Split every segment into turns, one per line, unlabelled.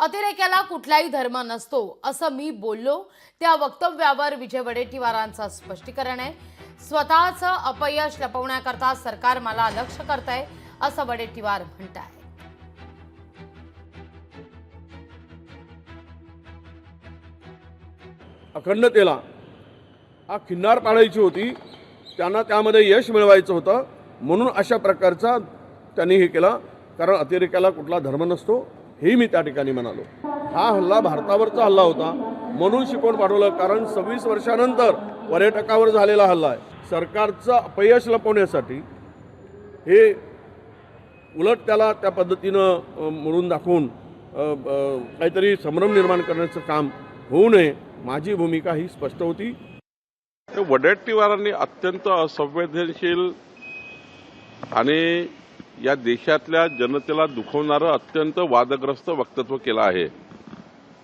अतिरेक्याला कुठलाही धर्म नसतो असं मी बोललो। त्या वक्तव्यावर विजय वडेट्टीवारांचं स्पष्टीकरण आहे। स्वतःचं अपयश लपवण्याकरता सरकार मला लक्ष्य करतंय असं वडेट्टीवार म्हणतायत।
अखंडतेला खिन्नार पाडायची होती, त्यांना त्यामध्ये यश मिळवायचं होतं, म्हणून अशा प्रकारचा त्यांनी हे केलं। कारण अतिरेक्याला कुठला धर्म नसतो हे मी त्या ठिकाणी म्हणालो। हा हल्ला भारतावरचा हल्ला होता म्हणून शिकवून पाठवलं, कारण 26 वर्षानंतर पर्यटकावर झालेला हल्ला आहे। सरकारचं अपयश लपवण्यासाठी हे उलट त्याला त्या पद्धतीनं म्हणून दाखवून काहीतरी संभ्रम निर्माण करण्याचं काम होऊ नये, माझी भूमिका ही स्पष्ट होती।
वडेट्टीवारांनी अत्यंत असंवेदनशील आणि या देशातल्या जनतेला दुखवणारं अत्यंत वादग्रस्त वक्तव्य केलं आहे।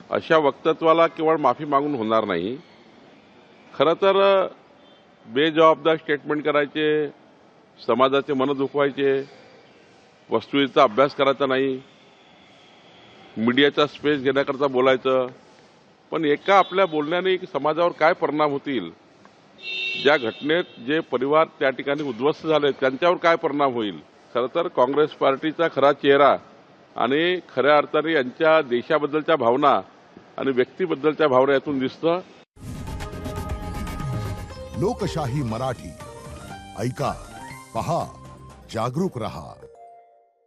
अशा वक्तव्याला केवळ माफी मागून होणार नाही। खरं तर बेजबाबदार स्टेटमेंट करायचे, समाजाचे मन दुखवायचे, वस्तुस्थितीचा अभ्यास करायचा नाही, मीडियाचा स्पेस घेण्याकरता बोलायचं। पण एका आपल्या बोलण्याने समाजावर काय परिणाम होतील, ज्या घटनेत जे परिवार त्या ठिकाणी उद्ध्वस्त झाले त्यांच्यावर काय परिणाम होईल। खरं तर काँग्रेस पार्टीचा खरा चेहरा आणि खऱ्या अर्थाने यांच्या देशाबद्दलच्या भावना आणि व्यक्तीबद्दलच्या भावना यातून दिसतं।
लोकशाही मराठी ऐका, पहा, जागरूक रहा।